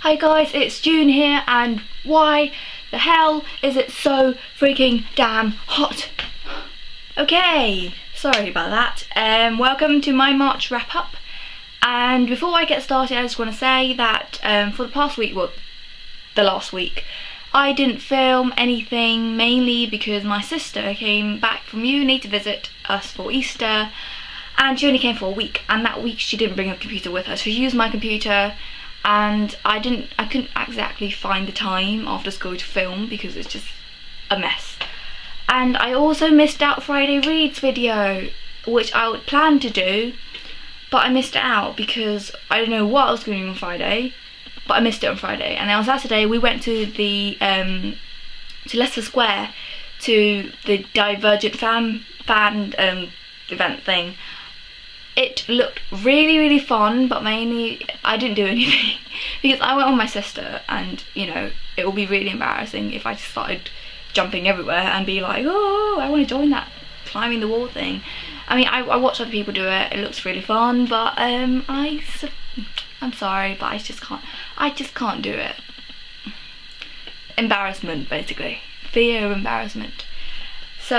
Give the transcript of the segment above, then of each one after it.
Hi guys, it's June here, and why the hell is it so freaking damn hot? Okay, sorry about that. Welcome to my March wrap up. And before I get started, I just want to say that for the past week, well, the last week, I didn't film anything, mainly because my sister came back from uni to visit us for Easter, and she only came for a week, and that week she didn't bring a computer with her. So she used my computer, and I couldn't exactly find the time after school to film because it's just a mess. And I also missed out Friday Reads video, which I would plan to do, but I missed it out because I don't know what I was doing on Friday, but I missed it on Friday. And then on Saturday we went to the to Leicester Square to the Divergent fan event thing. It looked really fun, but mainly I didn't do anything because I went with my sister, and you know, it will be really embarrassing if I just started jumping everywhere and be like, oh, I want to join that climbing the wall thing. I mean, I watch other people do it. It looks really fun, but I'm sorry, but I just can't do it. Embarrassment, basically. Fear of embarrassment. So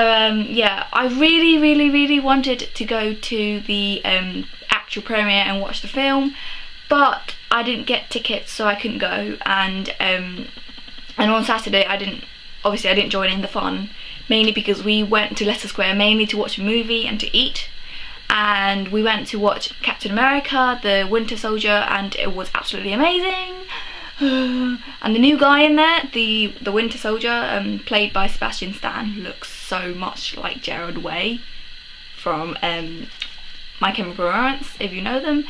yeah, I really wanted to go to the actual premiere and watch the film, but I didn't get tickets, so I couldn't go. And on Saturday I didn't join in the fun, mainly because we went to Leicester Square mainly to watch a movie and to eat. And we went to watch Captain America, the Winter Soldier, and it was absolutely amazing. And the new guy in there, the Winter Soldier, played by Sebastian Stan, looks so much like Gerard Way from My Chemical Romance, if you know them.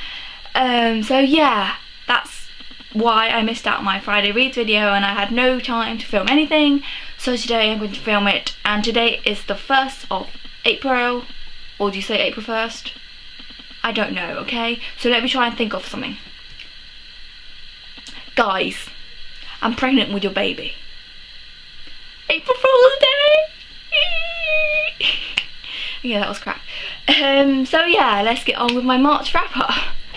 So yeah, that's why I missed out my Friday Reads video, and I had no time to film anything. So today I'm going to film it, and today is the 1st of April, or do you say April 1st? I don't know, okay? So let me try and think of something. Guys, I'm pregnant with your baby. April Fool's Day! Yeah, that was crap. So yeah, let's get on with my March wrap up.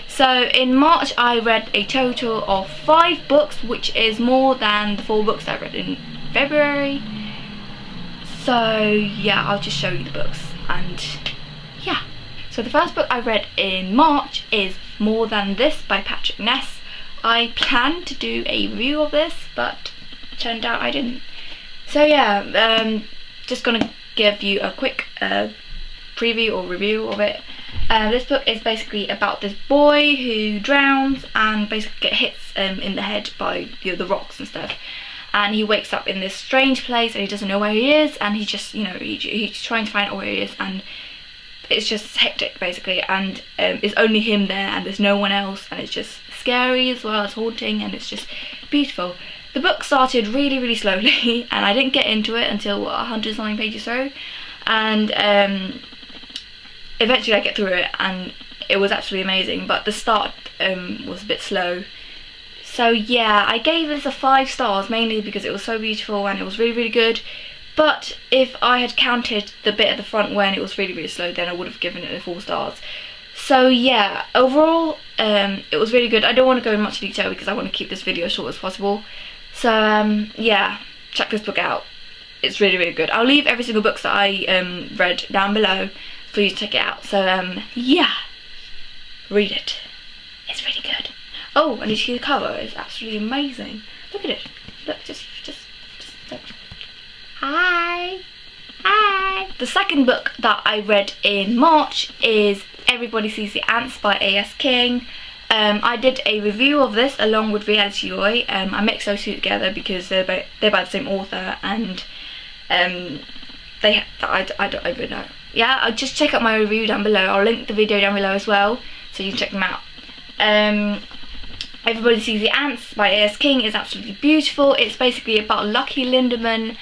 So in March I read a total of 5 books, which is more than the 4 books I read in February. So yeah, I'll just show you the books, and yeah. So the first book I read in March is More Than This by Patrick Ness. I planned to do a review of this, but turned out I didn't. So yeah, just gonna give you a quick preview or review of it. This book is basically about this boy who drowns and basically gets hits in the head by the rocks and stuff. And he wakes up in this strange place and he doesn't know where he is, and he just, you know, he's trying to find out where he is, and it's just hectic basically, and it's only him there and there's no one else, and it's just scary as well as haunting, and it's just beautiful. The book started really slowly and I didn't get into it until 100 something pages through, and eventually I get through it and it was absolutely amazing, but the start was a bit slow. So yeah, I gave this a 5 stars mainly because it was so beautiful and it was really good. But if I had counted the bit at the front when it was really slow, then I would have given it 4 stars. So yeah, overall it was really good. I don't want to go in much detail because I want to keep this video as short as possible. So yeah, check this book out. It's really good. I'll leave every single book that I read down below for you to check it out. So yeah, read it. It's really good. Oh, and you see the cover? It's absolutely amazing. Look at it. Look, just look. Hi. The second book that I read in March is Everybody Sees the Ants by A.S. King. I did a review of this along with Reality Joy. I mixed those two together because they're by the same author, and I don't even know. Yeah, I'll just check out my review down below. I'll link the video down below as well, so you can check them out. Everybody Sees the Ants by A.S. King is absolutely beautiful. It's basically about Lucky Lindemann,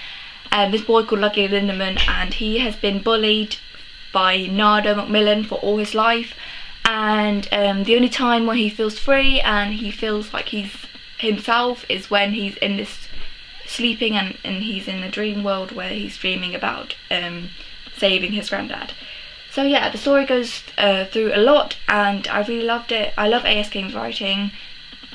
this boy called Lucky Lindemann, and he has been bullied by Nardo Macmillan for all his life, and the only time when he feels free and he feels like he's himself is when he's in this sleeping and he's in a dream world where he's dreaming about saving his granddad. So yeah, the story goes through a lot and I really loved it. I love A.S. King's writing.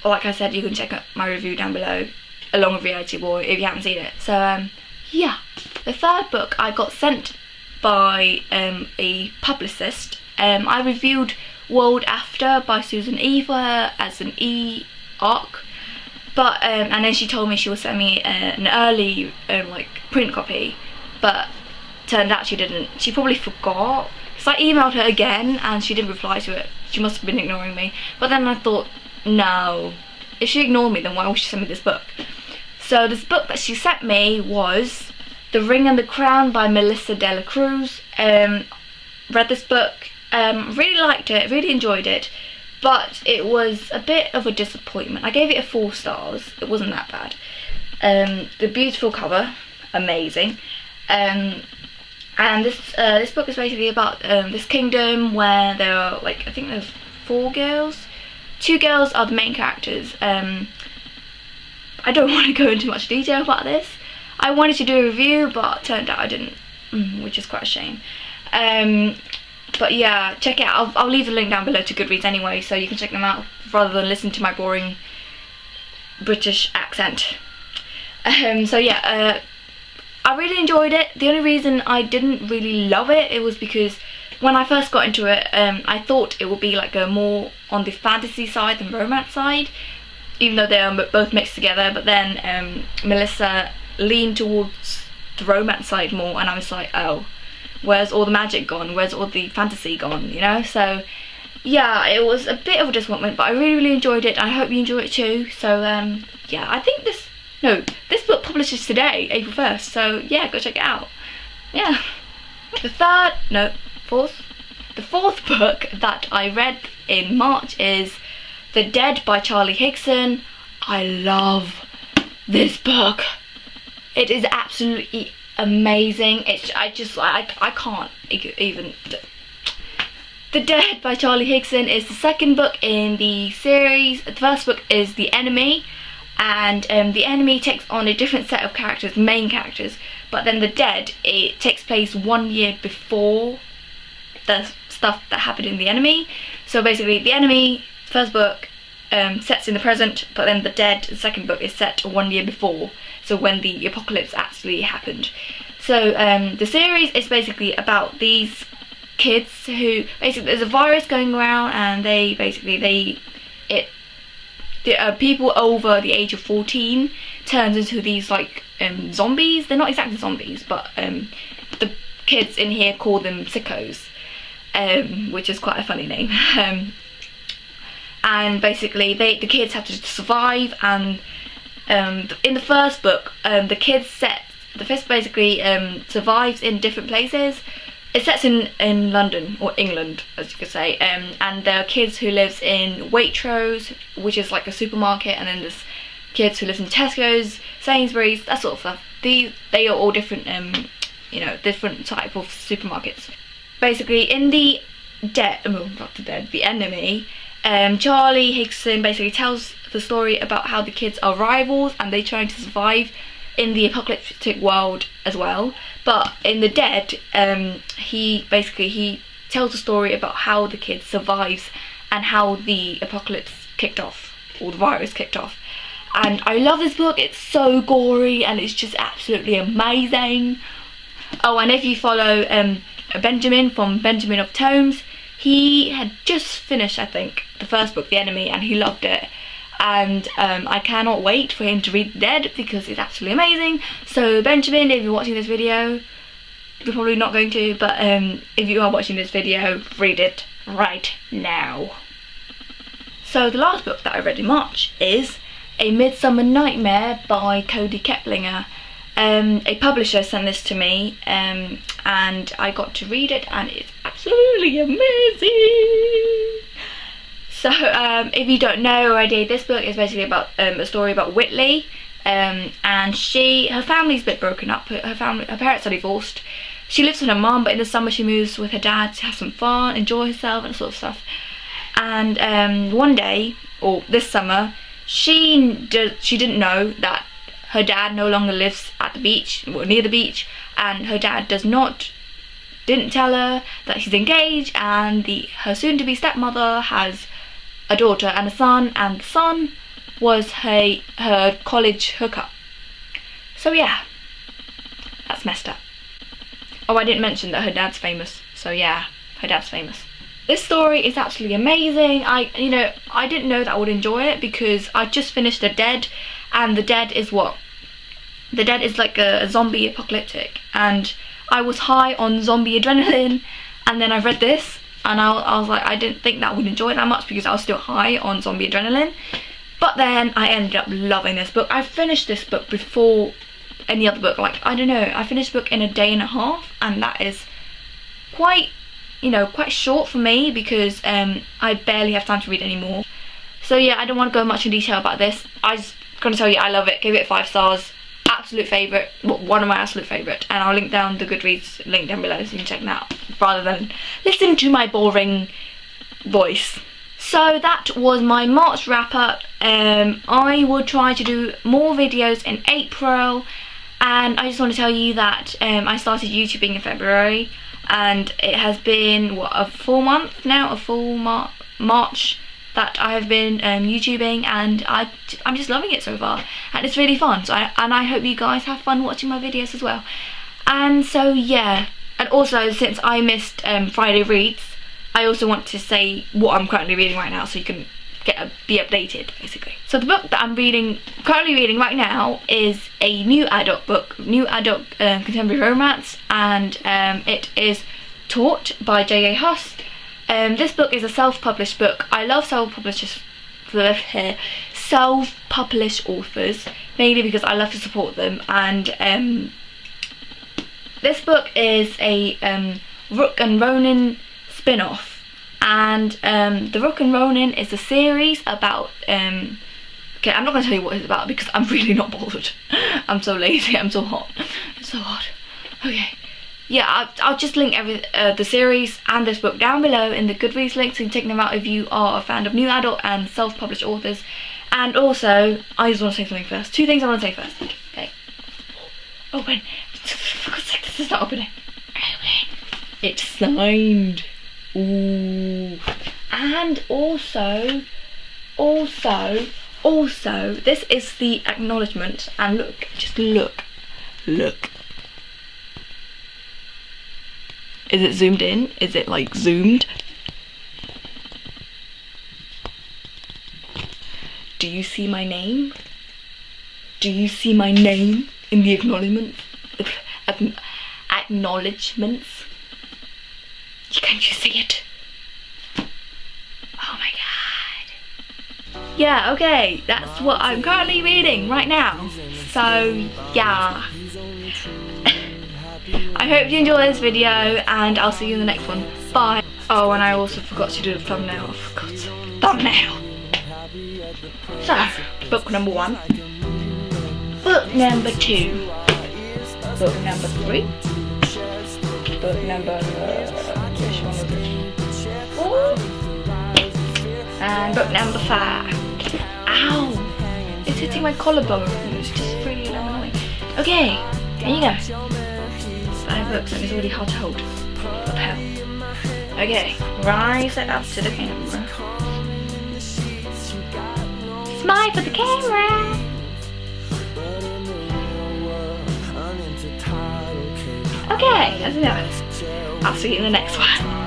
like I said, you can check out my review down below along with Reality Boy if you haven't seen it. So yeah, the third book I got sent by a publicist. I reviewed World After by Susan Eva as an e-arc, but and then she told me she would send me an early like print copy, but turned out she didn't. She probably forgot, because I emailed her again and she didn't reply to it. She must have been ignoring me. But then I thought, no, if she ignored me, then why would she send me this book? So this book that she sent me was The Ring and the Crown by Melissa de la Cruz. Read this book, really liked it, really enjoyed it, but it was a bit of a disappointment. I gave it 4 stars. It wasn't that bad. The beautiful cover, amazing. And this book is basically about this kingdom where there are, like, I think there's 4 girls. 2 girls are the main characters. I don't want to go into much detail about this. I wanted to do a review, but turned out I didn't, which is quite a shame. But yeah, check it out. I'll leave the link down below to Goodreads anyway, so you can check them out rather than listen to my boring British accent. So yeah, I really enjoyed it. The only reason I didn't really love it, it was because when I first got into it, I thought it would be like a more on the fantasy side than romance side, even though they are both mixed together. But then Melissa leaned towards the romance side more, and I was like, oh, where's all the magic gone? Where's all the fantasy gone, you know? So yeah, it was a bit of a disappointment, but I really enjoyed it. I hope you enjoy it too. So yeah, I think this book publishes today, April 1st, so yeah, go check it out. Yeah. The fourth book that I read in March is The Dead by Charlie Higson. I love this book. It is absolutely amazing. I can't even. The Dead by Charlie Higson is the second book in the series. The first book is The Enemy, and the Enemy takes on a different set of characters, main characters, but then The Dead, it takes place 1 year before the stuff that happened in The Enemy. So basically, The Enemy, first book, sets in the present, but then The Dead, the second book, is set 1 year before, so when the apocalypse actually happened. So the series is basically about these kids who, basically there's a virus going around, and people over the age of 14 turns into these like zombies. They're not exactly zombies, but the kids in here call them sickos, which is quite a funny name. And basically the kids have to survive, and in the first book, the first basically survives in different places. It sets in London, or England as you could say, and there are kids who lives in Waitrose, which is like a supermarket, and then there's kids who live in Tesco's, Sainsbury's, that sort of stuff. They are all different, different type of supermarkets. Basically, in The Enemy, Charlie Higson basically tells the story about how the kids are rivals and they trying to survive in the apocalyptic world as well. But in The Dead, he tells a story about how the kid survives and how the apocalypse kicked off, or the virus kicked off. And I love this book. It's so gory and it's just absolutely amazing. Oh, and if you follow Benjamin from Benjaminoftomes, he had just finished, I think, the first book, The Enemy, and he loved it. And I cannot wait for him to read The Dead because it's absolutely amazing. So Benjamin, if you're watching this video, you're probably not going to, but if you are watching this video, read it right now. So the last book that I read in March is A Midsummer Nightmare by Cody Keplinger. A publisher sent this to me, and I got to read it, and it's absolutely amazing. So if you don't know already, this book is basically about a story about Whitley, and her family's a bit broken up. Her parents are divorced. She lives with her mum, but in the summer she moves with her dad to have some fun, enjoy herself and sort of stuff. And one day, or this summer, she didn't know that her dad no longer lives at the beach, or near the beach, and her dad didn't tell her that he's engaged, and her soon-to-be stepmother has a daughter and a son, and the son was her college hookup. So yeah, that's messed up. Oh, I didn't mention that her dad's famous. So yeah, her dad's famous. This story is absolutely amazing. I didn't know that I would enjoy it because I just finished The Dead, and The Dead is what? The Dead is like a zombie apocalyptic, and I was high on zombie adrenaline, and then I read this, and I was like, I didn't think that I would enjoy it that much because I was still high on zombie adrenaline. But then I ended up loving this book. I finished this book before any other book. Like, I don't know, I finished the book in a day and a half, and that is quite short for me because I barely have time to read anymore. So yeah, I don't want to go much in detail about this. I just gonna tell you I love it. Gave it 5 stars. Absolute favourite. Well, one of my absolute favourite. And I'll link down the Goodreads link down below so you can check that out rather than listen to my boring voice. So that was my March wrap up. I will try to do more videos in April, and I just want to tell you that I started YouTubing in February, and it has been what, a full month now, a full March that I have been YouTubing, and I'm just loving it so far, and it's really fun. So I hope you guys have fun watching my videos as well. And so yeah, and also since I missed Friday Reads, I also want to say what I'm currently reading right now so you can be updated basically. So the book that I'm currently reading right now is a new adult book, contemporary romance, and it is TAUT by J.A. Huss. This book is a self-published book. I love self-published authors, mainly because I love to support them, and this book is a Rook&RONIN spin-off, and the Rook&RONIN is a series about okay, I'm not going to tell you what it's about because I'm really not bothered. I'm so lazy, I'm so hot, it's so hot. Okay, yeah, I'll just link the series and this book down below in the Goodreads link, so you can check them out if you are a fan of new adult and self-published authors. And also, I just want to say something first. 2 things I want to say first. Okay, open. For God's sake, this is not opening. Open. It's signed. Ooh. And also, this is the acknowledgement, and look, just look. Is it zoomed in? Is it like zoomed? Do you see my name? Do you see my name in the acknowledgements? Can't you see it? Oh my god. Yeah, okay, that's what I'm currently reading right now. So yeah. I hope you enjoy this video, and I'll see you in the next one. Bye. Oh, and I also forgot to do the thumbnail. I forgot. Thumbnail. So, book number 1. Book number 2. Book number 3. Book number... which one is it? 4. And book number 5. Ow! It's hitting my collarbone. It's just really annoying. Okay, here you go. 5 books, and it's already hard to hold. What the hell? Okay, rise it up to the camera. Smile for the camera! Okay, that's enough. I'll see you in the next one.